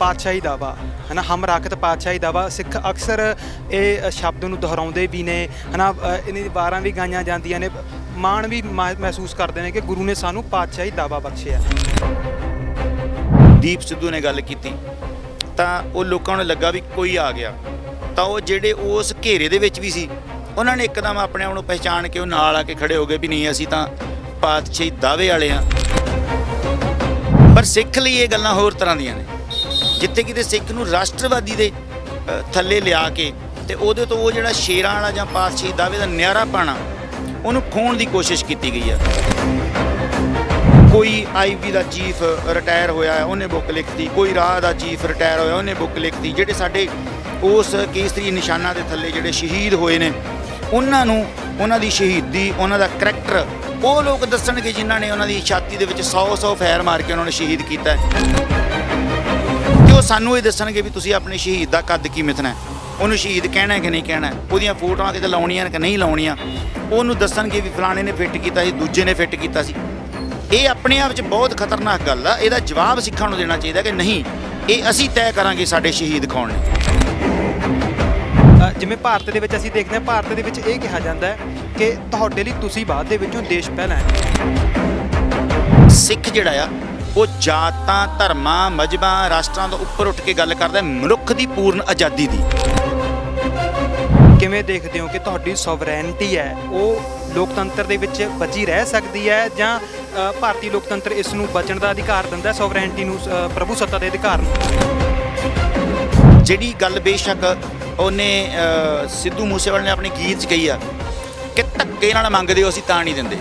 ਪਾਤਸ਼ਾਹੀ ਦਾਵਾ है ना, हम राखत पातशाही दावा सिख अक्सर ये शब्द ਨੂੰ ਦੁਹਰਾਉਂਦੇ ਵੀ ਨੇ है ना, ਇਹਨਾਂ ਦੀ ਵਾਰਾਂ ਵੀ ਗਾਈਆਂ ਜਾਂਦੀਆਂ ਨੇ, ਮਾਣ ਵੀ ਮਹਿਸੂਸ ਕਰਦੇ ਨੇ ਕਿ ਗੁਰੂ ਨੇ ਸਾਨੂੰ ਪਾਤਸ਼ਾਹੀ ਦਾਵਾ ਬਖਸ਼ਿਆ। ਦੀਪ ਸਿੱਧੂ ਨੇ ਗੱਲ ਕੀਤੀ ਤਾਂ ਉਹ ਲੋਕਾਂ ਨੂੰ ਲੱਗਾ ਵੀ ਕੋਈ ਆ ਗਿਆ, ਤਾਂ ਉਹ ਜਿਹੜੇ ਉਸ ਘੇਰੇ ਦੇ ਵਿੱਚ ਵੀ ਸੀ ਉਹਨਾਂ ਨੇ ਇੱਕਦਮ ਆਪਣੇ ਆਪ ਨੂੰ ਪਹਿਚਾਣ ਕੇ ਉਹ ਨਾਲ ਆ ਕੇ ਖੜੇ ਹੋ ਗਏ ਵੀ ਨਹੀਂ ਅਸੀਂ ਤਾਂ ਪਾਤਸ਼ਾਹੀ ਦਾਵੇ ਵਾਲੇ ਹਾਂ। ਪਰ ਸਿੱਖ ਲਈ ਇਹ ਗੱਲਾਂ ਹੋਰ ਤਰ੍ਹਾਂ ਦੀਆਂ ਨੇ, ਜਿੱਥੇ ਕਿਤੇ ਸਿੱਖ ਨੂੰ ਰਾਸ਼ਟਰਵਾਦੀ ਦੇ ਥੱਲੇ ਲਿਆ ਕੇ ਤੇ ਉਹਦੇ ਤੋਂ ਉਹ ਜਿਹੜਾ ਸ਼ੇਰਾਂ ਵਾਲਾ ਜਾਂ ਪਾਤਸ਼ਾਹੀ ਦਾਵੇ ਦਾ ਨਿਆਰਾ ਪਾਣਾ ਉਹਨੂੰ ਖੋਹਣ ਦੀ ਕੋਸ਼ਿਸ਼ ਕੀਤੀ ਗਈ ਆ। ਕੋਈ ਆਈਬੀ ਦਾ ਚੀਫ ਰਿਟਾਇਰ ਹੋਇਆ ਉਹਨੇ ਬੁੱਕ ਲਿਖਤੀ, ਕੋਈ ਰਾਹ ਦਾ ਚੀਫ ਰਿਟਾਇਰ ਹੋਇਆ ਉਹਨੇ ਬੁੱਕ ਲਿਖਤੀ। ਜਿਹੜੇ ਸਾਡੇ ਉਸ ਕੇਸਰੀ ਨਿਸ਼ਾਨਾਂ ਦੇ ਥੱਲੇ ਜਿਹੜੇ ਸ਼ਹੀਦ ਹੋਏ ਨੇ ਉਹਨਾਂ ਨੂੰ ਉਹਨਾਂ ਦੀ ਸ਼ਹੀਦੀ, ਉਹਨਾਂ ਦਾ ਕਰੈਕਟਰ ਉਹ ਲੋਕ ਦੱਸਣਗੇ ਜਿਨ੍ਹਾਂ ਨੇ ਉਹਨਾਂ ਦੀ ਛਾਤੀ ਦੇ ਵਿੱਚ 100 ਫੈਰ ਮਾਰ ਕੇ ਉਹਨਾਂ ਨੂੰ ਸ਼ਹੀਦ ਕੀਤਾ। ਉਹ ਸਾਨੂੰ ਇਹ ਦੱਸਣਗੇ ਵੀ ਤੁਸੀਂ ਆਪਣੇ ਸ਼ਹੀਦ ਦਾ ਕੱਦ ਕੀ ਮਿਥਣਾ, ਉਹਨੂੰ ਸ਼ਹੀਦ ਕਹਿਣਾ ਕਿ ਨਹੀਂ ਕਹਿਣਾ, ਉਹਦੀਆਂ ਫੋਟੋਆਂ ਕਿਤੇ ਲਾਉਣੀਆਂ ਕਿ ਨਹੀਂ ਲਾਉਣੀਆਂ, ਉਹਨੂੰ ਦੱਸਣਗੇ ਵੀ ਫਲਾਣੇ ਨੇ ਫਿੱਟ ਕੀਤਾ ਸੀ, ਦੂਜੇ ਨੇ ਫਿੱਟ ਕੀਤਾ ਸੀ। ਇਹ ਆਪਣੇ ਆਪ 'ਚ ਬਹੁਤ ਖਤਰਨਾਕ ਗੱਲ ਆ। ਇਹਦਾ ਜਵਾਬ ਸਿੱਖਾਂ ਨੂੰ ਦੇਣਾ ਚਾਹੀਦਾ ਕਿ ਨਹੀਂ, ਇਹ ਅਸੀਂ ਤੈਅ ਕਰਾਂਗੇ ਸਾਡੇ ਸ਼ਹੀਦ ਕੌਣ ਨੇ। ਜਿਵੇਂ ਭਾਰਤ ਦੇ ਵਿੱਚ ਅਸੀਂ ਦੇਖਦੇ ਹਾਂ, ਭਾਰਤ ਦੇ ਵਿੱਚ ਇਹ ਕਿਹਾ ਜਾਂਦਾ ਹੈ ਕਿ ਤੁਹਾਡੇ ਲਈ ਤੁਸੀਂ ਬਾਅਦ ਦੇ ਵਿੱਚੋਂ ਦੇਸ਼ ਪਹਿਲਾਂ ਹੈ। ਸਿੱਖ ਜਿਹੜਾ ਆ ਉਹ ਜਾਤਾਂ, ਧਰਮਾਂ, ਮਜ਼ਹਬਾਂ, ਰਾਸ਼ਟਰਾਂ ਤੋਂ ਉੱਪਰ ਉੱਠ ਕੇ ਗੱਲ ਕਰਦਾ ਮਨੁੱਖ ਦੀ ਪੂਰਨ ਆਜ਼ਾਦੀ ਦੀ। ਕਿਵੇਂ ਦੇਖਦੇ ਹੋ ਕਿ ਤੁਹਾਡੀ ਸੋਵਰੈਨਟੀ ਹੈ ਉਹ ਲੋਕਤੰਤਰ ਦੇ ਵਿੱਚ ਬਚੀ ਰਹਿ ਸਕਦੀ ਹੈ, ਜਾਂ ਭਾਰਤੀ ਲੋਕਤੰਤਰ ਇਸ ਨੂੰ ਬਚਣ ਦਾ ਅਧਿਕਾਰ ਦਿੰਦਾ, ਸੋਵਰੈਨਟੀ ਨੂੰ, ਪ੍ਰਭੂ ਸੱਤਾ ਦੇ ਅਧਿਕਾਰ ਨੂੰ? ਜਿਹੜੀ ਗੱਲ ਬੇਸ਼ੱਕ ਉਹਨੇ ਸਿੱਧੂ ਮੂਸੇਵਾਲੇ ਨੇ ਆਪਣੇ ਗੀਤ 'ਚ ਕਹੀ ਆ ਕਿ ਧੱਕੇ ਨਾਲ ਮੰਗਦੇ ਹੋ ਅਸੀਂ ਤਾਂ ਨਹੀਂ ਦਿੰਦੇ।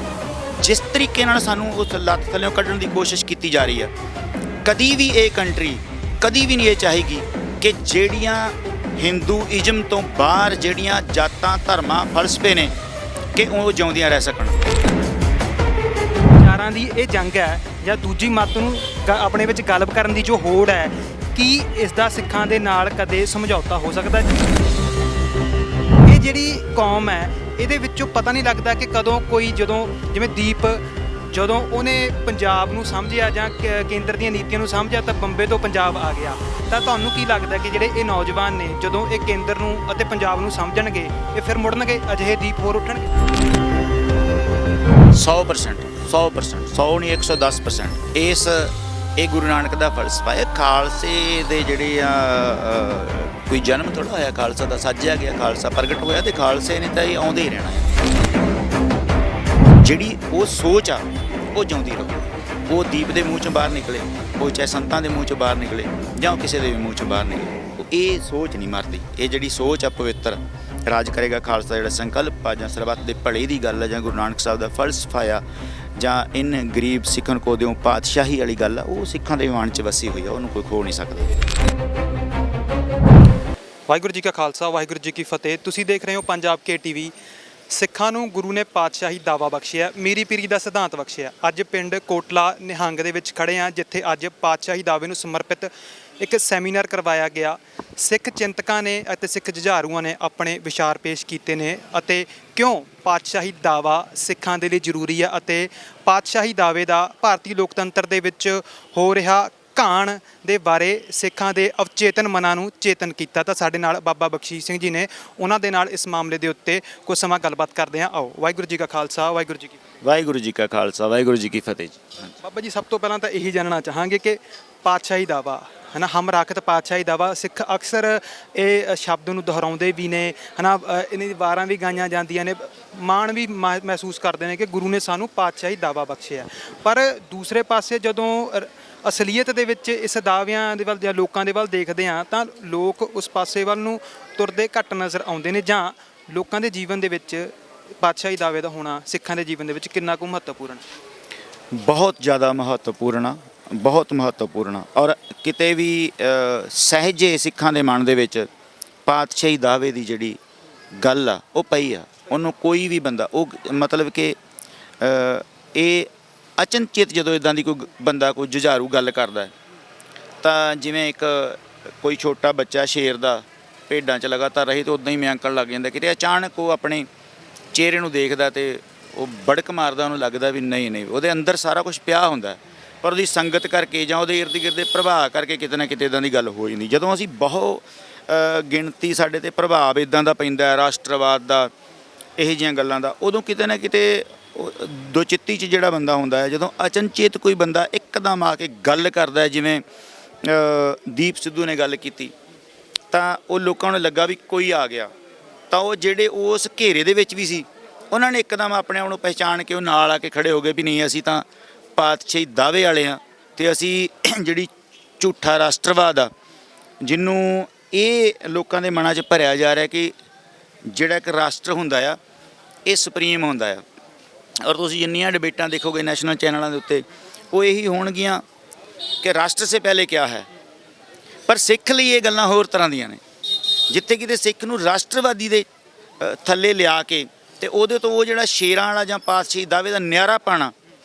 ਜਿਸ ਤਰੀਕੇ ਨਾਲ ਸਾਨੂੰ ਉਸ ਲੱਤ ਥੱਲਿਓਂ ਕੱਢਣ ਦੀ ਕੋਸ਼ਿਸ਼ ਕੀਤੀ ਜਾ ਰਹੀ ਆ, ਕਦੀ ਵੀ ਇਹ ਕੰਟਰੀ ਕਦੀ ਵੀ ਨਹੀਂ ਇਹ ਚਾਹੇਗੀ ਕਿ ਜਿਹੜੀਆਂ ਹਿੰਦੂਇਜ਼ਮ ਤੋਂ ਬਾਹਰ ਜਿਹੜੀਆਂ ਜਾਤਾਂ, ਧਰਮਾਂ, ਫਲਸਫੇ ਨੇ ਕਿ ਉਹ ਜਿਉਂਦੀਆਂ ਰਹਿ ਸਕਣ। ਵਿਚਾਰਾਂ ਦੀ ਇਹ ਜੰਗ ਹੈ ਜਾਂ ਦੂਜੀ ਮੱਤ ਨੂੰ ਆਪਣੇ ਵਿੱਚ ਗਲਬ ਕਰਨ ਦੀ ਜੋ ਹੋੜ ਹੈ, ਕੀ ਇਸ ਦਾ ਸਿੱਖਾਂ ਦੇ ਨਾਲ ਕਦੇ ਸਮਝੌਤਾ ਹੋ ਸਕਦਾ? ਇਹ ਜਿਹੜੀ ਕੌਮ ਹੈ ਇਹਦੇ ਵਿੱਚੋਂ ਪਤਾ ਨਹੀਂ ਲੱਗਦਾ ਕਿ ਕਦੋਂ ਕੋਈ, ਜਦੋਂ ਜਿਵੇਂ ਦੀਪ ਜਦੋਂ ਉਹਨੇ ਪੰਜਾਬ ਨੂੰ ਸਮਝਿਆ ਜਾਂ ਕੇਂਦਰ ਦੀਆਂ ਨੀਤੀਆਂ ਨੂੰ ਸਮਝਿਆ ਤਾਂ ਬੰਬੇ ਤੋਂ ਪੰਜਾਬ ਆ ਗਿਆ। ਤਾਂ ਤੁਹਾਨੂੰ ਕੀ ਲੱਗਦਾ ਕਿ ਜਿਹੜੇ ਇਹ ਨੌਜਵਾਨ ਨੇ ਜਦੋਂ ਇਹ ਕੇਂਦਰ ਨੂੰ ਅਤੇ ਪੰਜਾਬ ਨੂੰ ਸਮਝਣਗੇ ਇਹ ਫਿਰ ਮੁੜਨਗੇ, ਅਜਿਹੇ ਦੀਪ ਹੋਰ ਉੱਠਣਗੇ? 100% 100 ਨਹੀਂ 110%। ਇਹ ਗੁਰੂ ਨਾਨਕ ਦਾ ਫਲਸਫਾ ਹੈ। ਖਾਲਸੇ ਦੇ ਜਿਹੜੇ ਆ ਕੋਈ ਜਨਮ ਥੋੜ੍ਹਾ ਹੋਇਆ, ਖਾਲਸਾ ਦਾ ਸਾਜਿਆ ਗਿਆ, ਖਾਲਸਾ ਪ੍ਰਗਟ ਹੋਇਆ ਤੇ ਖਾਲਸੇ ਨੇ ਤਾਂ ਇਹ ਆਉਂਦੇ ਹੀ ਰਹਿਣਾ ਹੈ। ਜਿਹੜੀ ਉਹ ਸੋਚ ਆ ਉਹ ਜਿਉਂਦੀ ਰਹੂ। ਉਹ ਦੀਪ ਦੇ ਮੂੰਹ 'ਚੋਂ ਬਾਹਰ ਨਿਕਲੇ, ਉਹ ਚਾਹੇ ਸੰਤਾਂ ਦੇ ਮੂੰਹ 'ਚੋਂ ਬਾਹਰ ਨਿਕਲੇ ਜਾਂ ਕਿਸੇ ਦੇ ਵੀ ਮੂੰਹ 'ਚੋਂ ਬਾਹਰ ਨਿਕਲੇ, ਇਹ ਸੋਚ ਨਹੀਂ ਮਰਦੀ। ਇਹ ਜਿਹੜੀ ਸੋਚ ਆ ਪਵਿੱਤਰ ਰਾਜ ਕਰੇਗਾ ਖਾਲਸਾ, ਜਿਹੜਾ ਸੰਕਲਪ ਆ ਜਾਂ ਸਰਬੱਤ ਦੇ ਭਲੇ ਦੀ ਗੱਲ ਆ ਜਾਂ ਗੁਰੂ ਨਾਨਕ ਸਾਹਿਬ ਦਾ ਫਲਸਫਾ ਆ ਜਾਂ ਇਨ ਗਰੀਬ ਸਿੱਖਣ ਕੋ ਦਿਓ ਪਾਤਸ਼ਾਹੀ ਵਾਲੀ ਗੱਲ ਆ, ਉਹ ਸਿੱਖਾਂ ਦੇ ਮਨ 'ਚ ਵਸੀ ਹੋਈ ਆ, ਉਹਨੂੰ ਕੋਈ ਖੋ ਨਹੀਂ ਸਕਦਾ। ਵਾਹਿਗੁਰੂ ਜੀ ਕਾ ਖਾਲਸਾ, ਵਾਹਿਗੁਰੂ ਜੀ ਕੀ ਫਤਿਹ। ਤੁਸੀਂ ਦੇਖ ਰਹੇ ਹੋ ਪੰਜਾਬ ਕੇ ਟੀਵੀ। ਸਿੱਖਾਂ ਨੂੰ ਗੁਰੂ ਨੇ ਪਾਤਸ਼ਾਹੀ ਦਾਵਾ ਬਖਸ਼ਿਆ, ਮੀਰੀ ਪੀਰੀ ਦਾ ਸਿਧਾਂਤ ਬਖਸ਼ਿਆ। ਅੱਜ ਪਿੰਡ ਕੋਟਲਾ ਨਿਹੰਗ ਦੇ ਵਿੱਚ ਖੜੇ ਹਾਂ, ਜਿੱਥੇ ਅੱਜ ਪਾਤਸ਼ਾਹੀ ਦਾਵੇ ਨੂੰ ਸਮਰਪਿਤ ਇੱਕ ਸੈਮੀਨਾਰ ਕਰਵਾਇਆ ਗਿਆ। ਸਿੱਖ ਚਿੰਤਕਾਂ ਨੇ ਅਤੇ ਸਿੱਖ ਜੁਝਾਰੂਆਂ ਨੇ ਆਪਣੇ ਵਿਚਾਰ ਪੇਸ਼ ਕੀਤੇ ਨੇ ਅਤੇ ਕਿਉਂ ਪਾਤਸ਼ਾਹੀ ਦਾਵਾ ਸਿੱਖਾਂ ਦੇ ਲਈ ਜ਼ਰੂਰੀ ਹੈ ਅਤੇ ਪਾਤਸ਼ਾਹੀ ਦਾਵੇ ਦਾ ਭਾਰਤੀ ਲੋਕਤੰਤਰ ਦੇ ਵਿੱਚ ਹੋ ਰਿਹਾ ਘਾਣ ਦੇ ਬਾਰੇ ਸਿੱਖਾਂ ਦੇ ਅਵਚੇਤਨ ਮਨਾਂ ਨੂੰ ਚੇਤਨ ਕੀਤਾ। ਤਾਂ ਸਾਡੇ ਨਾਲ ਬਾਬਾ ਬਖਸ਼ੀਸ਼ ਸਿੰਘ ਜੀ ਨੇ, ਉਹਨਾਂ ਦੇ ਨਾਲ ਇਸ ਮਾਮਲੇ ਦੇ ਉੱਤੇ ਕੁਝ ਸਮਾਂ ਗੱਲਬਾਤ ਕਰਦੇ ਹਾਂ। ਆਓ। ਵਾਹਿਗੁਰੂ ਜੀ ਕਾ ਖਾਲਸਾ, ਵਾਹਿਗੁਰੂ ਜੀ ਕੀ ਫਤਿਹ। ਵਾਹਿਗੁਰੂ ਜੀ ਕਾ ਖਾਲਸਾ, ਵਾਹਿਗੁਰੂ ਜੀ ਕੀ ਫਤਿਹ ਜੀ। ਬਾਬਾ ਜੀ, ਸਭ ਤੋਂ ਪਹਿਲਾਂ ਤਾਂ ਇਹੀ ਜਾਣਨਾ ਚਾਹਾਂਗੇ ਕਿ ਪਾਤਸ਼ਾਹੀ ਦਾਵਾ ਹੈ ਨਾ, ਹਮ ਰਾਖਤ ਪਾਤਸ਼ਾਹੀ ਦਾਵਾ, ਸਿੱਖ ਅਕਸਰ ਇਹ ਸ਼ਬਦ ਨੂੰ ਦੁਹਰਾਉਂਦੇ ਵੀ ਨੇ ਹੈ ਨਾ, ਇਹਨਾਂ ਦੀ ਵਾਰਾਂ ਵੀ ਗਾਈਆਂ ਜਾਂਦੀਆਂ ਨੇ, ਮਾਣ ਵੀ ਮਹਿਸੂਸ ਕਰਦੇ ਨੇ ਕਿ ਗੁਰੂ ਨੇ ਸਾਨੂੰ ਪਾਤਸ਼ਾਹੀ ਦਾਵਾ ਬਖਸ਼ਿਆ। ਪਰ ਦੂਸਰੇ ਪਾਸੇ ਜਦੋਂ ਅਸਲੀਅਤ ਦੇ ਵਿੱਚ ਇਸ ਦਾਅਵਿਆਂ ਦੇ ਵੱਲ ਜਾਂ ਲੋਕਾਂ ਦੇ ਵੱਲ ਦੇਖਦੇ ਹਾਂ ਤਾਂ ਲੋਕ ਉਸ ਪਾਸੇ ਵੱਲ ਨੂੰ ਤੁਰਦੇ ਘੱਟ ਨਜ਼ਰ ਆਉਂਦੇ ਨੇ, ਜਾਂ ਲੋਕਾਂ ਦੇ ਜੀਵਨ ਦੇ ਵਿੱਚ ਪਾਤਸ਼ਾਹੀ ਦਾਵੇ ਦਾ ਹੋਣਾ ਸਿੱਖਾਂ ਦੇ ਜੀਵਨ ਦੇ ਵਿੱਚ ਕਿੰਨਾ ਕੁ ਮਹੱਤਵਪੂਰਨ? ਬਹੁਤ ਜ਼ਿਆਦਾ ਮਹੱਤਵਪੂਰਨ ਆ, ਬਹੁਤ ਮਹੱਤਵਪੂਰਨ ਆ। ਔਰ ਕਿਤੇ ਵੀ ਸਹਿਜੇ ਸਿੱਖਾਂ ਦੇ ਮਨ ਦੇ ਵਿੱਚ ਪਾਤਸ਼ਾਹੀ ਦਾਵੇ ਦੀ ਜਿਹੜੀ ਗੱਲ ਆ ਉਹ ਪਈ ਆ। ਉਹਨੂੰ ਕੋਈ ਵੀ ਬੰਦਾ, ਉਹ ਮਤਲਬ ਕਿ ਇਹ ਅਚਨਚੇਤ ਜਦੋਂ ਇੱਦਾਂ ਦੀ ਕੋਈ ਬੰਦਾ, ਕੋਈ ਜੁਝਾਰੂ ਗੱਲ ਕਰਦਾ ਤਾਂ ਜਿਵੇਂ ਇੱਕ ਕੋਈ ਛੋਟਾ ਬੱਚਾ ਸ਼ੇਰ ਦਾ ਭੇਡਾਂ 'ਚ ਲਗਾਤਾਰ ਰਹੀ ਤਾਂ ਉੱਦਾਂ ਹੀ ਮਿਆਂਕਣ ਲੱਗ ਜਾਂਦਾ। ਕਿਤੇ ਅਚਾਨਕ ਉਹ ਆਪਣੇ ਚਿਹਰੇ ਨੂੰ ਦੇਖਦਾ ਤੇ ਉਹ ਬੜਕ ਮਾਰਦਾ, ਉਹਨੂੰ ਲੱਗਦਾ ਵੀ ਨਹੀਂ ਉਹਦੇ ਅੰਦਰ ਸਾਰਾ ਕੁਝ ਪਿਆ ਹੁੰਦਾ। ਪਰ ਉਹਦੀ ਸੰਗਤ ਕਰਕੇ ਜਾਂ ਉਹਦੇ ਇਰਦ ਗਿਰਦ ਦੇ ਪ੍ਰਭਾਵ ਕਰਕੇ ਕਿਤੇ ਨਾ ਕਿਤੇ ਇਦਾਂ ਦੀ ਗੱਲ ਹੋ ਜਾਂਦੀ। ਜਦੋਂ ਅਸੀਂ ਬਹੁਤ ਗਿਣਤੀ ਸਾਡੇ ਤੇ ਪ੍ਰਭਾਵ ਇਦਾਂ ਦਾ ਪੈਂਦਾ ਹੈ, ਰਾਸ਼ਟਰਵਾਦ ਦਾ, ਇਹੋ ਜਿਹੀਆਂ ਗੱਲਾਂ ਦਾ, ਉਦੋਂ ਕਿਤੇ ਨਾ ਕਿਤੇ ਦੁਚਿੱਤੀ 'ਚ ਜਿਹੜਾ ਬੰਦਾ ਹੁੰਦਾ ਹੈ, ਜਦੋਂ ਅਚਨਚੇਤ ਕੋਈ ਬੰਦਾ ਇੱਕਦਮ ਆ ਕੇ ਗੱਲ ਕਰਦਾ ਹੈ, ਜਿਵੇਂ ਦੀਪ ਸਿੱਧੂ ਨੇ ਗੱਲ ਕੀਤੀ, ਤਾਂ ਉਹ ਲੋਕਾਂ ਨੂੰ ਲੱਗਾ ਵੀ ਕੋਈ ਆ ਗਿਆ, ਤਾਂ ਉਹ ਜਿਹੜੇ ਉਸ ਘੇਰੇ ਦੇ ਵਿੱਚ ਵੀ ਸੀ ਉਹਨਾਂ ਨੇ ਇੱਕਦਮ ਆਪਣੇ ਆਪ ਨੂੰ ਪਹਿਚਾਣ ਕੇ ਉਹ ਨਾਲ ਆ ਕੇ ਖੜੇ ਹੋ ਗਏ ਵੀ ਨਹੀਂ, ਅਸੀਂ ਤਾਂ ਪਾਤਸ਼ਾਹੀ ਦਾਅਵੇ ਵਾਲੇ ਹਾਂ, ਅਤੇ ਅਸੀਂ ਜਿਹੜੀ ਝੂਠਾ ਰਾਸ਼ਟਰਵਾਦ ਆ, ਜਿਹਨੂੰ ਇਹ ਲੋਕਾਂ ਦੇ ਮਨਾਂ 'ਚ ਭਰਿਆ ਜਾ ਰਿਹਾ ਕਿ ਜਿਹੜਾ ਇੱਕ ਰਾਸ਼ਟਰ ਹੁੰਦਾ ਆ ਇਹ ਸੁਪਰੀਮ ਹੁੰਦਾ ਆ। ਔਰ ਤੁਸੀਂ ਜਿੰਨੀਆਂ ਡਿਬੇਟਾਂ ਦੇਖੋਗੇ ਨੈਸ਼ਨਲ ਚੈਨਲਾਂ ਦੇ ਉੱਤੇ, ਉਹ ਇਹੀ ਹੋਣਗੀਆਂ ਕਿ ਰਾਸ਼ਟਰ ਸੇ ਪਹਿਲੇ ਕਿਆ ਹੈ। ਪਰ ਸਿੱਖ ਲਈ ਇਹ ਗੱਲਾਂ ਹੋਰ ਤਰ੍ਹਾਂ ਦੀਆਂ ਨੇ। ਜਿੱਥੇ ਕਿਤੇ ਸਿੱਖ ਨੂੰ ਰਾਸ਼ਟਰਵਾਦੀ ਦੇ ਥੱਲੇ ਲਿਆ ਕੇ ਅਤੇ ਉਹਦੇ ਤੋਂ ਉਹ ਜਿਹੜਾ ਸ਼ੇਰਾਂ ਵਾਲਾ ਜਾਂ ਪਾਤਸ਼ਾਹੀ ਦਾਅਵੇ ਦਾ ਨਿਆਰਾ ਪਾਣਾ,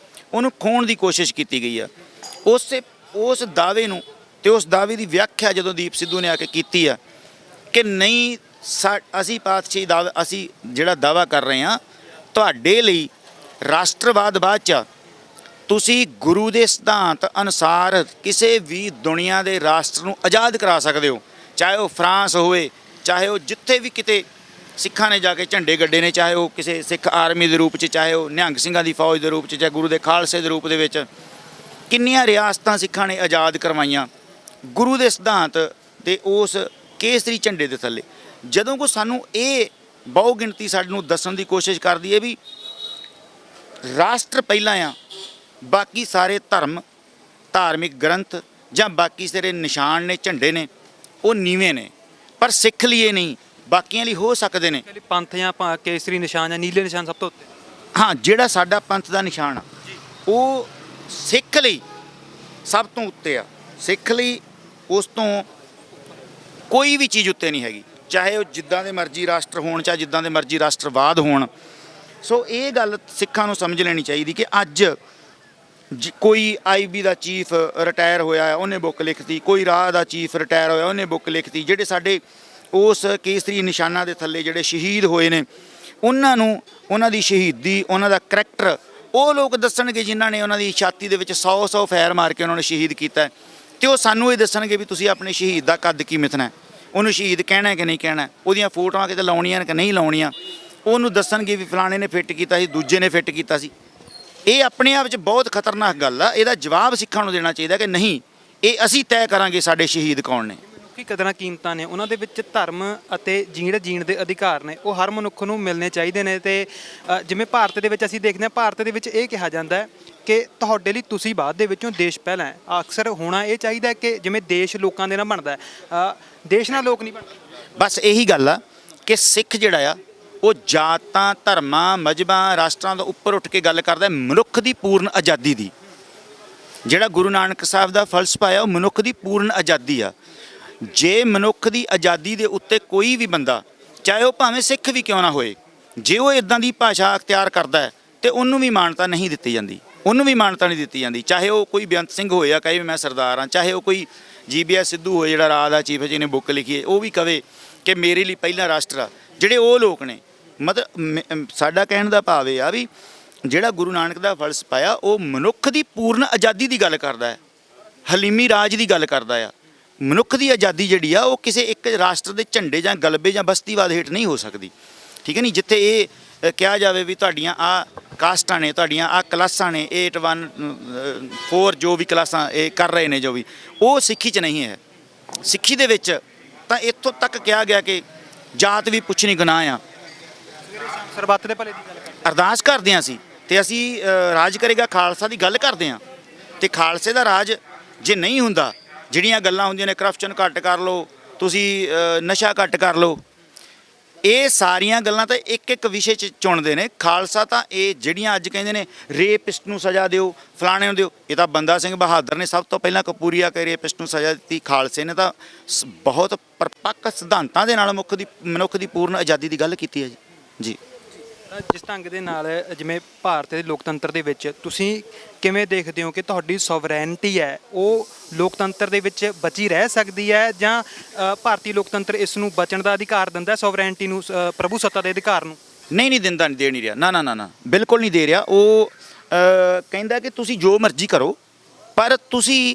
ਉਹਨੂੰ ਖੋਹਣ ਦੀ ਕੋਸ਼ਿਸ਼ ਕੀਤੀ ਗਈ ਆ। ਉਸ ਦਾਅਵੇ ਨੂੰ ਅਤੇ ਉਸ ਦਾਅਵੇ ਦੀ ਵਿਆਖਿਆ ਜਦੋਂ ਦੀਪ ਸਿੱਧੂ ਨੇ ਆ ਕੇ ਕੀਤੀ ਆ ਕਿ ਨਹੀਂ, ਅਸੀਂ ਪਾਤਸ਼ਾਹੀ ਦਾਅਵਾ, ਅਸੀਂ ਜਿਹੜਾ ਦਾਅਵਾ ਕਰ ਰਹੇ ਹਾਂ ਤੁਹਾਡੇ ਲਈ ਰਾਸ਼ਟਰਵਾਦ ਬਾਅਦ 'ਚ, ਤੁਸੀਂ ਗੁਰੂ ਦੇ ਸਿਧਾਂਤ ਅਨੁਸਾਰ ਕਿਸੇ ਵੀ ਦੁਨੀਆ ਦੇ ਰਾਸ਼ਟਰ ਨੂੰ ਆਜ਼ਾਦ ਕਰਾ ਸਕਦੇ ਹੋ, ਚਾਹੇ ਉਹ ਫਰਾਂਸ ਹੋਵੇ, ਚਾਹੇ ਉਹ ਜਿੱਥੇ ਵੀ ਕਿਤੇ ਸਿੱਖਾਂ ਨੇ ਜਾ ਕੇ ਝੰਡੇ ਗੱਡੇ ਨੇ, ਚਾਹੇ ਉਹ ਕਿਸੇ ਸਿੱਖ ਆਰਮੀ ਦੇ ਰੂਪ 'ਚ, ਚਾਹੇ ਉਹ ਨਿਹੰਗ ਸਿੰਘਾਂ ਦੀ ਫੌਜ ਦੇ ਰੂਪ 'ਚ, ਚਾਹੇ ਗੁਰੂ ਦੇ ਖਾਲਸੇ ਦੇ ਰੂਪ ਦੇ ਵਿੱਚ। ਕਿੰਨੀਆਂ ਰਿਆਸਤਾਂ ਸਿੱਖਾਂ ਨੇ ਆਜ਼ਾਦ ਕਰਵਾਈਆਂ ਗੁਰੂ ਦੇ ਸਿਧਾਂਤ ਦੇ ਉਸ ਕੇਸਰੀ ਝੰਡੇ ਦੇ ਥੱਲੇ। ਜਦੋਂ ਕੋਈ ਸਾਨੂੰ ਇਹ ਬਹੁ ਗਿਣਤੀ ਸਾਡੇ ਨੂੰ ਦੱਸਣ ਦੀ ਕੋਸ਼ਿਸ਼ ਕਰਦੀ ਹੈ ਵੀ ਰਾਸ਼ਟਰ ਪਹਿਲਾਂ ਆ, ਬਾਕੀ ਸਾਰੇ ਧਰਮ, ਧਾਰਮਿਕ ਗ੍ਰੰਥ ਜਾਂ ਬਾਕੀ ਸਾਰੇ ਨਿਸ਼ਾਨ ਨੇ, ਝੰਡੇ ਨੇ, ਉਹ ਨੀਵੇਂ ਨੇ, ਪਰ ਸਿੱਖ ਲਈ ਇਹ ਨਹੀਂ, ਬਾਕੀਆਂ ਲਈ ਹੋ ਸਕਦੇ ਨੇ। ਪੰਥ ਜਾਂ ਕੇਸਰੀ ਨਿਸ਼ਾਨ ਜਾਂ ਨੀਲੇ ਨਿਸ਼ਾਨ ਸਭ ਤੋਂ ਉੱਤੇ। ਹਾਂ, ਜਿਹੜਾ ਸਾਡਾ ਪੰਥ ਦਾ ਨਿਸ਼ਾਨ ਆ ਉਹ ਸਿੱਖ ਲਈ ਸਭ ਤੋਂ ਉੱਤੇ ਆ। ਸਿੱਖ ਲਈ ਉਸ ਤੋਂ ਕੋਈ ਵੀ ਚੀਜ਼ ਉੱਤੇ ਨਹੀਂ ਹੈਗੀ, ਚਾਹੇ ਉਹ ਜਿੱਦਾਂ ਦੇ ਮਰਜ਼ੀ ਰਾਸ਼ਟਰ ਹੋਣ, ਚਾਹੇ ਜਿੱਦਾਂ ਦੇ ਮਰਜ਼ੀ ਰਾਸ਼ਟਰਵਾਦ ਹੋਣ। ਸੋ ਇਹ ਗੱਲ ਸਿੱਖਾਂ ਨੂੰ ਸਮਝ ਲੈਣੀ ਚਾਹੀਦੀ ਕਿ ਅੱਜ ਕੋਈ IB ਦਾ ਚੀਫ ਰਿਟਾਇਰ ਹੋਇਆ, ਉਹਨੇ ਬੁੱਕ ਲਿਖਤੀ, ਕੋਈ ਰਾਹ ਦਾ ਚੀਫ ਰਿਟਾਇਰ ਹੋਇਆ, ਉਹਨੇ ਬੁੱਕ ਲਿਖਤੀ। ਜਿਹੜੇ ਸਾਡੇ ਉਸ ਕੇਸਰੀ ਨਿਸ਼ਾਨਾਂ ਦੇ ਥੱਲੇ ਜਿਹੜੇ ਸ਼ਹੀਦ ਹੋਏ ਨੇ, ਉਹਨਾਂ ਨੂੰ, ਉਹਨਾਂ ਦੀ ਸ਼ਹੀਦੀ, ਉਹਨਾਂ ਦਾ ਕਰੈਕਟਰ ਉਹ ਲੋਕ ਦੱਸਣਗੇ ਜਿਨ੍ਹਾਂ ਨੇ ਉਹਨਾਂ ਦੀ ਛਾਤੀ ਦੇ ਵਿੱਚ 100 ਫੈਰ ਮਾਰ ਕੇ ਉਹਨਾਂ ਨੂੰ ਸ਼ਹੀਦ ਕੀਤਾ। ਅਤੇ ਉਹ ਸਾਨੂੰ ਇਹ ਦੱਸਣਗੇ ਵੀ ਤੁਸੀਂ ਆਪਣੇ ਸ਼ਹੀਦ ਦਾ ਕੱਦ ਕੀ ਮਿਥਣਾ, ਉਹਨੂੰ ਸ਼ਹੀਦ ਕਹਿਣਾ ਕਿ ਨਹੀਂ ਕਹਿਣਾ, ਉਹਦੀਆਂ ਫੋਟੋਆਂ ਕਿਤੇ ਲਾਉਣੀਆਂ ਕਿ ਨਹੀਂ ਲਾਉਣੀਆਂ, ਉਹਨੂੰ ਦੱਸਣਗੇ ਵੀ ਫਲਾਣੇ ਨੇ ਫਿੱਟ ਕੀਤਾ ਸੀ, ਦੂਜੇ ਨੇ ਫਿੱਟ ਕੀਤਾ ਸੀ। ਇਹ ਆਪਣੇ ਆਪ 'ਚ ਬਹੁਤ ਖਤਰਨਾਕ ਗੱਲ ਆ। ਇਹਦਾ ਜਵਾਬ ਸਿੱਖਾਂ ਨੂੰ ਦੇਣਾ ਚਾਹੀਦਾ ਕਿ ਨਹੀਂ, ਇਹ ਅਸੀਂ ਤੈਅ ਕਰਾਂਗੇ ਸਾਡੇ ਸ਼ਹੀਦ ਕੌਣ ਨੇ। ਕੀ ਕਦਰਾਂ ਕੀਮਤਾਂ ਨੇ ਉਹਨਾਂ ਦੇ ਵਿੱਚ, ਧਰਮ ਅਤੇ ਜੀਣ ਦੇ ਅਧਿਕਾਰ ਨੇ, ਉਹ ਹਰ ਮਨੁੱਖ ਨੂੰ ਮਿਲਣੇ ਚਾਹੀਦੇ ਨੇ। ਅਤੇ ਜਿਵੇਂ ਭਾਰਤ ਦੇ ਵਿੱਚ ਅਸੀਂ ਦੇਖਦੇ ਹਾਂ, ਭਾਰਤ ਦੇ ਵਿੱਚ ਇਹ ਕਿਹਾ ਜਾਂਦਾ ਹੈ ਕਿ ਤੁਹਾਡੇ ਲਈ ਤੁਸੀਂ ਬਾਅਦ ਦੇ ਵਿੱਚੋਂ, ਦੇਸ਼ ਪਹਿਲਾਂ ਹੈ। ਅਕਸਰ ਹੋਣਾ ਇਹ ਚਾਹੀਦਾ ਕਿ ਜਿਵੇਂ ਦੇਸ਼ ਲੋਕਾਂ ਦੇ ਨਾਲ ਬਣਦਾ, ਦੇਸ਼ ਨਾਲ ਲੋਕ ਨਹੀਂ ਬਣਦੇ। ਬਸ ਇਹੀ ਗੱਲ ਆ ਕਿ ਸਿੱਖ ਜਿਹੜਾ ਆ ਉਹ ਜਾਤਾਂ, ਧਰਮਾਂ, ਮਜ਼ਹਬਾਂ, ਰਾਸ਼ਟਰਾਂ ਤੋਂ ਉੱਪਰ ਉੱਠ ਕੇ ਗੱਲ ਕਰਦਾ ਮਨੁੱਖ ਦੀ ਪੂਰਨ ਆਜ਼ਾਦੀ ਦੀ। ਜਿਹੜਾ ਗੁਰੂ ਨਾਨਕ ਸਾਹਿਬ ਦਾ ਫਲਸਫਾ ਆ ਉਹ ਮਨੁੱਖ ਦੀ ਪੂਰਨ ਆਜ਼ਾਦੀ ਆ। ਜੇ ਮਨੁੱਖ ਦੀ ਆਜ਼ਾਦੀ ਦੇ ਉੱਤੇ ਕੋਈ ਵੀ ਬੰਦਾ, ਚਾਹੇ ਉਹ ਭਾਵੇਂ ਸਿੱਖ ਵੀ ਕਿਉਂ ਨਾ ਹੋਏ, ਜੇ ਉਹ ਇਦਾਂ ਦੀ ਭਾਸ਼ਾ ਅਖਤਿਆਰ ਕਰਦਾ ਹੈ ਤੇ ਉਹਨੂੰ ਵੀ ਮਾਨਤਾ ਨਹੀਂ ਦਿੱਤੀ ਜਾਂਦੀ, ਉਹਨੂੰ ਵੀ ਮਾਨਤਾ ਨਹੀਂ ਦਿੱਤੀ ਜਾਂਦੀ। ਚਾਹੇ ਉਹ ਕੋਈ ਬੇਅੰਤ ਸਿੰਘ ਹੋਏ ਆ, ਕਹੇ ਮੈਂ ਸਰਦਾਰ ਹਾਂ, ਚਾਹੇ ਉਹ ਕੋਈ GBS ਸਿੱਧੂ ਹੋਏ ਜਿਹੜਾ ਰਾਜ ਦਾ ਚੀਫ ਹੈ, ਜਿਹਨੇ ਬੁੱਕ ਲਿਖੀ ਹੈ, ਉਹ ਵੀ ਕਵੇ ਕਿ ਮੇਰੇ ਲਈ ਪਹਿਲਾ ਰਾਸ਼ਟਰ ਆ। ਜਿਹੜੇ ਉਹ ਲੋਕ ਨੇ, ਮਤਲਬ ਸਾਡਾ ਕਹਿਣ ਦਾ ਭਾਵ ਇਹ ਆ ਵੀ ਜਿਹੜਾ ਗੁਰੂ ਨਾਨਕ ਦਾ ਫਲਸਫਾ ਆ ਉਹ ਮਨੁੱਖ ਦੀ ਪੂਰਨ ਆਜ਼ਾਦੀ ਦੀ ਗੱਲ ਕਰਦਾ ਹੈ, ਹਲੀਮੀ ਰਾਜ ਦੀ ਗੱਲ ਕਰਦਾ ਆ। ਮਨੁੱਖ ਦੀ ਆਜ਼ਾਦੀ ਜਿਹੜੀ ਆ ਉਹ ਕਿਸੇ ਇੱਕ ਰਾਸ਼ਟਰ ਦੇ ਝੰਡੇ ਜਾਂ ਗਲਬੇ ਜਾਂ ਬਸਤੀਵਾਦ ਹੇਠ ਨਹੀਂ ਹੋ ਸਕਦੀ, ਠੀਕ ਹੈ ਨਹੀਂ। ਜਿੱਥੇ ਇਹ ਕਿਹਾ ਜਾਵੇ ਵੀ ਤੁਹਾਡੀਆਂ ਆਹ ਕਾਸਟਾਂ ਨੇ, ਤੁਹਾਡੀਆਂ ਆਹ ਕਲਾਸਾਂ ਨੇ, 8 1 4 ਜੋ ਵੀ ਕਲਾਸਾਂ ਇਹ ਕਰ ਰਹੇ ਨੇ, ਜੋ ਵੀ, ਉਹ ਸਿੱਖੀ 'ਚ ਨਹੀਂ ਹੈ। ਸਿੱਖੀ ਦੇ ਵਿੱਚ ਤਾਂ ਇੱਥੋਂ ਤੱਕ ਕਿਹਾ ਗਿਆ ਕਿ ਜਾਤ ਵੀ ਪੁੱਛਣੀ ਗੁਨਾਹ ਆ। ਸਰਬੱਤ ਦੇ ਭਲੇ ਦੀ ਗੱਲ ਕਰਦੇ, ਅਰਦਾਸ ਕਰਦੇ ਹਾਂ ਅਸੀਂ, ਅਤੇ ਅਸੀਂ ਰਾਜ ਕਰੇਗਾ ਖਾਲਸਾ ਦੀ ਗੱਲ ਕਰਦੇ ਹਾਂ। ਅਤੇ ਖਾਲਸੇ ਦਾ ਰਾਜ ਜੇ ਨਹੀਂ ਹੁੰਦਾ, ਜਿਹੜੀਆਂ ਗੱਲਾਂ ਹੁੰਦੀਆਂ ਨੇ ਕਰਪਸ਼ਨ ਘੱਟ ਕਰ ਲਓ, ਤੁਸੀਂ ਨਸ਼ਾ ਘੱਟ ਕਰ ਲਓ, ਇਹ ਸਾਰੀਆਂ ਗੱਲਾਂ ਤਾਂ ਇੱਕ ਇੱਕ ਵਿਸ਼ੇ 'ਚ ਚੁਣਦੇ ਨੇ। ਖਾਲਸਾ ਤਾਂ ਇਹ ਜਿਹੜੀਆਂ ਅੱਜ ਕਹਿੰਦੇ ਨੇ ਰੇਪਿਸਟ ਨੂੰ ਸਜ਼ਾ ਦਿਓ, ਫਲਾਣੇ ਨੂੰ ਦਿਓ, ਇਹ ਤਾਂ ਬੰਦਾ ਸਿੰਘ ਬਹਾਦਰ ਨੇ ਸਭ ਤੋਂ ਪਹਿਲਾਂ ਕਪੂਰੀਆ ਕੇ ਰੇਪਿਸਟ ਨੂੰ ਸਜ਼ਾ ਦਿੱਤੀ। ਖਾਲਸੇ ਨੇ ਤਾਂ ਬਹੁਤ ਪਰਪੱਕ ਸਿਧਾਂਤਾਂ ਦੇ ਨਾਲ ਮਨੁੱਖ ਦੀ ਪੂਰਨ ਆਜ਼ਾਦੀ ਦੀ ਗੱਲ ਕੀਤੀ ਹੈ ਜੀ। ਜਿਸ ਢੰਗ ਦੇ ਨਾਲ ਜਿਵੇਂ ਭਾਰਤ ਦੇ ਲੋਕਤੰਤਰ ਦੇ ਵਿੱਚ ਤੁਸੀਂ ਕਿਵੇਂ ਦੇਖਦੇ ਹੋ ਕਿ ਤੁਹਾਡੀ ਸੋਵਰੈਨਟੀ ਹੈ ਉਹ ਲੋਕਤੰਤਰ ਦੇ ਵਿੱਚ ਬਚੀ ਰਹਿ ਸਕਦੀ ਹੈ, ਜਾਂ ਭਾਰਤੀ ਲੋਕਤੰਤਰ ਇਸ ਨੂੰ ਬਚਣ ਦਾ ਅਧਿਕਾਰ ਦਿੰਦਾ, ਸੋਵਰੈਨਟੀ ਨੂੰ, ਪ੍ਰਭੂ ਸੱਤਾ ਦੇ ਅਧਿਕਾਰ ਨੂੰ? ਨਹੀਂ ਦਿੰਦਾ, ਨਹੀਂ, ਦੇ ਨਹੀਂ ਰਿਹਾ। ਨਾ ਬਿਲਕੁਲ ਨਹੀਂ ਦੇ ਰਿਹਾ। ਉਹ ਕਹਿੰਦਾ ਕਿ ਤੁਸੀਂ ਜੋ ਮਰਜ਼ੀ ਕਰੋ, ਪਰ ਤੁਸੀਂ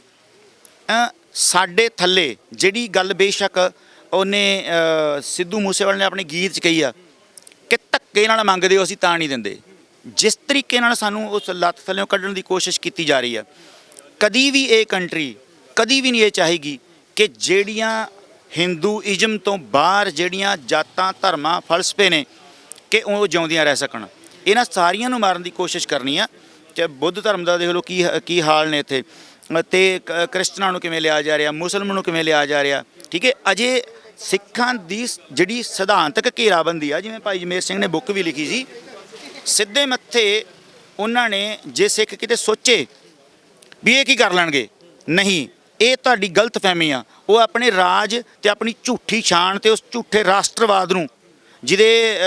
ਸਾਡੇ ਥੱਲੇ ਜਿਹੜੀ ਗੱਲ ਬੇਸ਼ੱਕ ਉਹਨੇ ਸਿੱਧੂ ਮੂਸੇਵਾਲੇ ਨੇ ਆਪਣੇ ਗੀਤ 'ਚ ਕਹੀ ਆ ਕਿ ਧੱਕੇ ਨਾਲ ਮੰਗਦੇ ਹੋ ਅਸੀਂ ਤਾਂ ਨਹੀਂ ਦਿੰਦੇ। ਜਿਸ ਤਰੀਕੇ ਨਾਲ ਸਾਨੂੰ ਉਸ ਲੱਤ ਥੱਲਿਓਂ ਕੱਢਣ ਦੀ ਕੋਸ਼ਿਸ਼ ਕੀਤੀ ਜਾ ਰਹੀ ਆ, ਕਦੀ ਵੀ ਇਹ ਕੰਟਰੀ ਕਦੀ ਵੀ ਨਹੀਂ ਇਹ ਚਾਹੇਗੀ ਕਿ ਜਿਹੜੀਆਂ ਹਿੰਦੂਇਜ਼ਮ ਤੋਂ ਬਾਹਰ ਜਿਹੜੀਆਂ ਜਾਤਾਂ ਧਰਮਾਂ ਫਲਸਫੇ ਨੇ ਕਿ ਉਹ ਜਿਉਂਦੀਆਂ ਰਹਿ ਸਕਣ। ਇਹਨਾਂ ਸਾਰੀਆਂ ਨੂੰ ਮਾਰਨ ਦੀ ਕੋਸ਼ਿਸ਼ ਕਰਨੀ ਆ। ਚਾਹੇ ਬੁੱਧ ਧਰਮ ਦਾ ਦੇਖ ਲਓ ਕੀ ਹਾਲ ਨੇ ਇੱਥੇ, ਅਤੇ ਕ੍ਰਿਸਚਨਾਂ ਨੂੰ ਕਿਵੇਂ ਲਿਆ ਜਾ ਰਿਹਾ, ਮੁਸਲਮਾਨ ਨੂੰ ਕਿਵੇਂ ਲਿਆ ਜਾ ਰਿਹਾ। ਠੀਕ ਹੈ, ਅਜੇ ਸਿੱਖਾਂ ਦੀ ਜਿਹੜੀ ਸਿਧਾਂਤਕ ਘੇਰਾਬੰਦੀ ਆ, ਜਿਵੇਂ ਭਾਈ ਜਮੇਰ ਸਿੰਘ ਨੇ ਬੁੱਕ ਵੀ ਲਿਖੀ ਸੀ, ਸਿੱਧੇ ਮੱਥੇ ਉਹਨਾਂ ਨੇ ਜੇ ਸਿੱਖ ਕਿਤੇ ਸੋਚੇ ਵੀ ਇਹ ਕੀ ਕਰ ਲੈਣਗੇ, ਨਹੀਂ, ਇਹ ਤੁਹਾਡੀ ਗਲਤਫਹਿਮੀ ਆ। ਉਹ ਆਪਣੇ ਰਾਜ ਤੇ ਆਪਣੀ ਝੂਠੀ ਸ਼ਾਨ ਤੇ ਉਸ ਝੂਠੇ ਰਾਸ਼ਟਰਵਾਦ ਨੂੰ, ਜਿਹਦੇ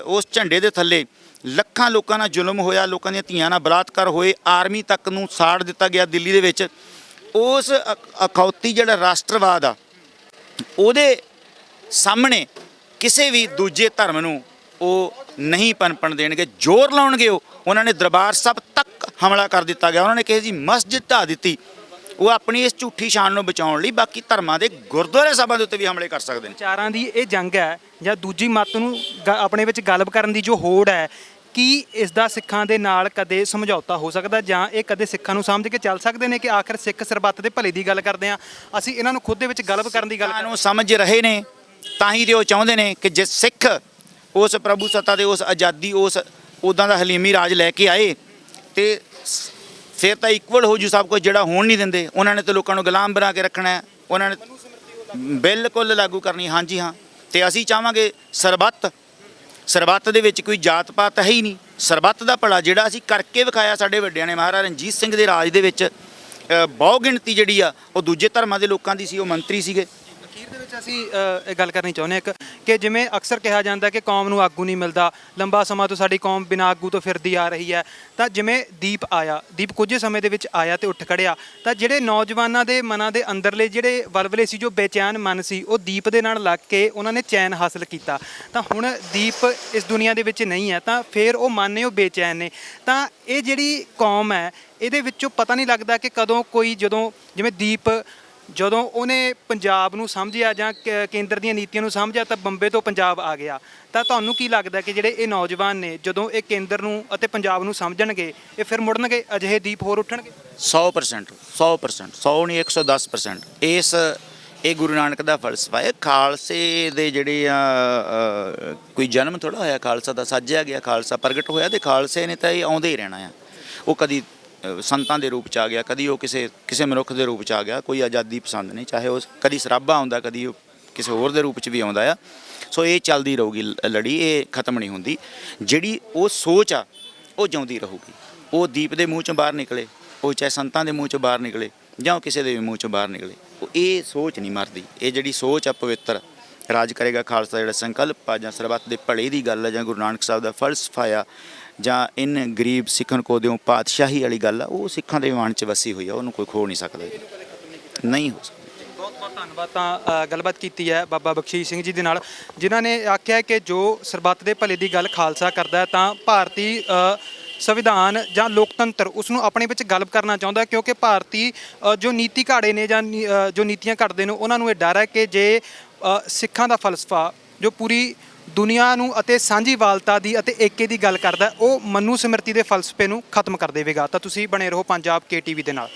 ਉਸ ਝੰਡੇ ਦੇ ਥੱਲੇ ਲੱਖਾਂ ਲੋਕਾਂ ਨਾਲ ਜ਼ੁਲਮ ਹੋਇਆ, ਲੋਕਾਂ ਦੀਆਂ ਧੀਆਂ ਨਾਲ ਬਲਾਤਕਾਰ ਹੋਏ, ਆਰਮੀ ਤੱਕ ਨੂੰ ਸਾੜ ਦਿੱਤਾ ਗਿਆ ਦਿੱਲੀ ਦੇ ਵਿੱਚ, ਉਸ ਅਖੌਤੀ ਜਿਹੜਾ ਰਾਸ਼ਟਰਵਾਦ ਆ ਉਹਦੇ ਸਾਹਮਣੇ ਕਿਸੇ ਵੀ ਦੂਜੇ ਧਰਮ ਨੂੰ ਉਹ ਨਹੀਂ ਪਨਪਣ ਦੇਣਗੇ। ਜ਼ੋਰ ਲਾਉਣਗੇ। ਉਹਨਾਂ ਨੇ ਦਰਬਾਰ ਸਾਹਿਬ ਤੱਕ ਹਮਲਾ ਕਰ ਦਿੱਤਾ ਗਿਆ, ਉਹਨਾਂ ਨੇ ਕਿਸੇ ਦੀ ਮਸਜਿਦ ਢਾਹ ਦਿੱਤੀ। ਉਹ ਆਪਣੀ ਇਸ ਝੂਠੀ ਸ਼ਾਨ ਨੂੰ ਬਚਾਉਣ ਲਈ ਬਾਕੀ ਧਰਮਾਂ ਦੇ ਗੁਰਦੁਆਰੇ ਸਾਹਿਬਾਂ ਦੇ ਉੱਤੇ ਵੀ ਹਮਲੇ ਕਰ ਸਕਦੇ ਨੇ। ਵਿਚਾਰਾਂ ਦੀ ਇਹ ਜੰਗ ਹੈ ਜਾਂ ਦੂਜੀ ਮੱਤ ਨੂੰ ਆਪਣੇ ਵਿੱਚ ਗਲਬ ਕਰਨ ਦੀ ਜੋ ਹੋੜ ਹੈ, ਕੀ ਇਸ ਦਾ ਸਿੱਖਾਂ ਦੇ ਨਾਲ ਕਦੇ ਸਮਝੌਤਾ ਹੋ ਸਕਦਾ, ਜਾਂ ਇਹ ਕਦੇ ਸਿੱਖਾਂ ਨੂੰ ਸਮਝ ਕੇ ਚੱਲ ਸਕਦੇ ਨੇ ਕਿ ਆਖਰ ਸਿੱਖ ਸਰਬੱਤ ਦੇ ਭਲੇ ਦੀ ਗੱਲ ਕਰਦੇ ਆ, ਅਸੀਂ ਇਹਨਾਂ ਨੂੰ ਖੁਦ ਦੇ ਵਿੱਚ ਗਲਬ ਕਰਨ ਦੀ ਗੱਲ ਨੂੰ ਸਮਝ ਰਹੇ ਨੇ, ਤਾਂ ਹੀ ਤੇ ਉਹ ਚਾਹੁੰਦੇ ਨੇ ਕਿ ਜੇ ਸਿੱਖ ਉਸ ਪ੍ਰਭੂ ਸੱਤਾ ਦੇ ਉਸ ਆਜ਼ਾਦੀ ਉਸ ਉੱਦਾਂ ਦਾ ਹਲੀਮੀ ਰਾਜ ਲੈ ਕੇ ਆਏ ਤੇ ਫਿਰ ਤਾਂ ਇਕੁਅਲ ਹੋ ਜੂ ਸਭ ਕੁਝ, ਜਿਹੜਾ ਹੋਣ ਨਹੀਂ ਦਿੰਦੇ। ਉਹਨਾਂ ਨੇ ਤਾਂ ਲੋਕਾਂ ਨੂੰ ਗੁਲਾਮ ਬਣਾ ਕੇ ਰੱਖਣਾ ਹੈ, ਉਹਨਾਂ ਨੇ ਬਿਲਕੁਲ ਲਾਗੂ ਕਰਨੀ। ਹਾਂਜੀ ਹਾਂ, ਤੇ ਅਸੀਂ ਚਾਹਾਂਗੇ ਸਰਬੱਤ ਦੇ ਵਿੱਚ ਕੋਈ ਜਾਤ ਪਾਤ ਹੈ ਹੀ ਨਹੀਂ। ਸਰਬੱਤ ਦਾ ਭਲਾ ਜਿਹੜਾ ਅਸੀਂ ਕਰਕੇ ਵਿਖਾਇਆ ਸਾਡੇ ਵੱਡਿਆਂ ਨੇ, ਮਹਾਰਾਜਾ ਰਣਜੀਤ ਸਿੰਘ ਦੇ ਰਾਜ ਦੇ ਵਿੱਚ ਬਹੁ ਗਿਣਤੀ ਜਿਹੜੀ ਆ ਉਹ ਦੂਜੇ ਧਰਮਾਂ ਦੇ ਲੋਕਾਂ ਦੀ ਸੀ, ਉਹ ਮੰਤਰੀ ਸੀਗੇ। ਅਖੀਰ ਦੇ ਵਿੱਚ ਅਸੀਂ ਇਹ ਗੱਲ ਕਰਨੀ ਚਾਹੁੰਦੇ ਹਾਂ ਕਿ ਜਿਵੇਂ ਅਕਸਰ ਕਿਹਾ ਜਾਂਦਾ ਕਿ ਕੌਮ ਨੂੰ ਆਗੂ ਨਹੀਂ ਮਿਲਦਾ, ਲੰਬਾ ਸਮਾਂ ਤੋਂ ਸਾਡੀ ਕੌਮ ਬਿਨਾਂ ਆਗੂ ਤੋਂ ਫਿਰਦੀ ਆ ਰਹੀ ਹੈ, ਤਾਂ ਜਿਵੇਂ ਦੀਪ ਕੁਝ ਸਮੇਂ ਦੇ ਵਿੱਚ ਆਇਆ ਤੇ ਉੱਠ ਖੜਿਆ, ਤਾਂ ਜਿਹੜੇ ਨੌਜਵਾਨਾਂ ਦੇ ਮਨਾਂ ਦੇ ਅੰਦਰਲੇ ਜਿਹੜੇ ਵਲਵਲੇ ਸੀ, ਜੋ ਬੇਚੈਨ ਮਨ ਸੀ, ਉਹ ਦੀਪ ਦੇ ਨਾਲ ਲੱਗ ਕੇ ਉਹਨਾਂ ਨੇ ਚੈਨ ਹਾਸਲ ਕੀਤਾ। ਤਾਂ ਹੁਣ ਦੀਪ ਇਸ ਦੁਨੀਆ ਦੇ ਵਿੱਚ ਨਹੀਂ ਹੈ, ਤਾਂ ਫਿਰ ਉਹ ਮਨ ਨੇ ਉਹ ਬੇਚੈਨ ਨੇ। ਤਾਂ ਇਹ ਜਿਹੜੀ ਕੌਮ ਹੈ, ਇਹਦੇ ਵਿੱਚੋਂ ਪਤਾ ਨਹੀਂ ਲੱਗਦਾ ਕਿ ਕਦੋਂ ਕੋਈ, ਜਦੋਂ ਜਿਵੇਂ ਦੀਪ ਜਦੋਂ ਉਹਨੇ ਪੰਜਾਬ ਨੂੰ ਸਮਝਿਆ ਜਾਂ ਕੇਂਦਰ ਦੀਆਂ ਨੀਤੀਆਂ ਨੂੰ ਸਮਝਿਆ ਤਾਂ ਬੰਬੇ ਤੋਂ ਪੰਜਾਬ ਆ ਗਿਆ। ਤਾਂ ਤੁਹਾਨੂੰ ਕੀ ਲੱਗਦਾ ਕਿ ਜਿਹੜੇ ਇਹ ਨੌਜਵਾਨ ਨੇ, ਜਦੋਂ ਇਹ ਕੇਂਦਰ ਨੂੰ ਅਤੇ ਪੰਜਾਬ ਨੂੰ ਸਮਝਣਗੇ, ਇਹ ਫਿਰ ਮੁੜਨਗੇ, ਅਜਿਹੇ ਦੀਪ ਹੋਰ ਉੱਠਣਗੇ? 100%, 100 ਨਹੀਂ 110%। ਇਹ ਗੁਰੂ ਨਾਨਕ ਦਾ ਫਲਸਫਾ ਹੈ। ਖਾਲਸੇ ਦੇ ਜਿਹੜੇ ਆ ਕੋਈ ਜਨਮ ਥੋੜ੍ਹਾ ਹੋਇਆ ਖਾਲਸਾ ਦਾ, ਸਾਜਿਆ ਗਿਆ ਖਾਲਸਾ ਪ੍ਰਗਟ ਹੋਇਆ, ਤੇ ਖਾਲਸੇ ਨੇ ਤਾਂ ਇਹ ਆਉਂਦੇ ਹੀ ਰਹਿਣਾ ਆ। ਉਹ ਕਦੀ ਸੰਤਾਂ ਦੇ ਰੂਪ 'ਚ ਆ ਗਿਆ, ਕਦੀ ਉਹ ਕਿਸੇ ਮਨੁੱਖ ਦੇ ਰੂਪ 'ਚ ਆ ਗਿਆ। ਕੋਈ ਆਜ਼ਾਦੀ ਪਸੰਦ ਨਹੀਂ, ਚਾਹੇ ਉਹ ਕਦੀ ਸਰਾਬਾ ਆਉਂਦਾ, ਕਦੀ ਉਹ ਕਿਸੇ ਹੋਰ ਦੇ ਰੂਪ 'ਚ ਵੀ ਆਉਂਦਾ ਆ। ਸੋ ਇਹ ਚੱਲਦੀ ਰਹੂਗੀ ਲੜੀ, ਇਹ ਖਤਮ ਨਹੀਂ ਹੁੰਦੀ। ਜਿਹੜੀ ਉਹ ਸੋਚ ਆ ਉਹ ਜਿਉਂਦੀ ਰਹੂਗੀ। ਉਹ ਦੀਪ ਦੇ ਮੂੰਹ 'ਚੋਂ ਬਾਹਰ ਨਿਕਲੇ, ਉਹ ਚਾਹੇ ਸੰਤਾਂ ਦੇ ਮੂੰਹ 'ਚੋਂ ਬਾਹਰ ਨਿਕਲੇ ਜਾਂ ਉਹ ਕਿਸੇ ਦੇ ਵੀ ਮੂੰਹ 'ਚੋਂ ਬਾਹਰ ਨਿਕਲੇ, ਉਹ ਇਹ ਸੋਚ ਨਹੀਂ ਮਰਦੀ। ਇਹ ਜਿਹੜੀ ਸੋਚ ਆ ਪਵਿੱਤਰ, ਰਾਜ ਕਰੇਗਾ ਖਾਲਸਾ, ਜਿਹੜਾ ਸੰਕਲਪ ਆ ਜਾਂ ਸਰਬੱਤ ਦੇ ਭਲੇ ਦੀ ਗੱਲ ਆ ਜਾਂ ਗੁਰੂ ਨਾਨਕ ਸਾਹਿਬ ਦਾ ਫਲਸਫਾ ਆ ਜਾਂ ਇਨ ਗਰੀਬ ਸਿੱਖਣ ਕੋ ਦਿਓ ਪਾਤਸ਼ਾਹੀ ਵਾਲੀ ਗੱਲ ਆ, ਉਹ ਸਿੱਖਾਂ ਦੇ ਮਨ 'ਚ ਵਸੀ ਹੋਈ ਆ, ਉਹਨੂੰ ਕੋਈ ਖੋ ਨਹੀਂ ਸਕਦਾ, ਨਹੀਂ ਹੋ ਸਕਦਾ। ਬਹੁਤ ਬਹੁਤ ਧੰਨਵਾਦ। ਤਾਂ ਗੱਲਬਾਤ ਕੀਤੀ ਹੈ ਬਾਬਾ ਬਖਸ਼ੀਸ਼ ਸਿੰਘ ਜੀ ਦੇ ਨਾਲ, ਜਿਨ੍ਹਾਂ ਨੇ ਆਖਿਆ ਕਿ ਜੋ ਸਰਬੱਤ ਦੇ ਭਲੇ ਦੀ ਗੱਲ ਖਾਲਸਾ ਕਰਦਾ ਤਾਂ ਭਾਰਤੀ ਸੰਵਿਧਾਨ ਜਾਂ ਲੋਕਤੰਤਰ ਉਸ ਨੂੰ ਆਪਣੇ ਵਿੱਚ ਗਲਬ ਕਰਨਾ ਚਾਹੁੰਦਾ, ਕਿਉਂਕਿ ਭਾਰਤੀ ਜੋ ਨੀਤੀ ਘਾੜੇ ਨੇ ਜਾਂ ਜੋ ਨੀਤੀਆਂ ਘੜਦੇ ਨੇ, ਉਹਨਾਂ ਨੂੰ ਇਹ ਡਰ ਹੈ ਕਿ ਜੇ ਸਿੱਖਾਂ ਦਾ ਫਲਸਫਾ ਜੋ ਪੂਰੀ ਦੁਨੀਆ ਨੂੰ ਅਤੇ ਸਾਂਝੀਵਾਲਤਾ ਦੀ ਅਤੇ ਏਕੇ ਦੀ ਗੱਲ ਕਰਦਾ, ਉਹ ਮਨੂ ਸਮਿਰਤੀ ਦੇ ਫਲਸਫੇ ਨੂੰ ਖਤਮ ਕਰ ਦੇਵੇਗਾ। ਤਾਂ ਤੁਸੀਂ ਬਣੇ ਰਹੋ ਪੰਜਾਬ KTV ਦੇ ਨਾਲ।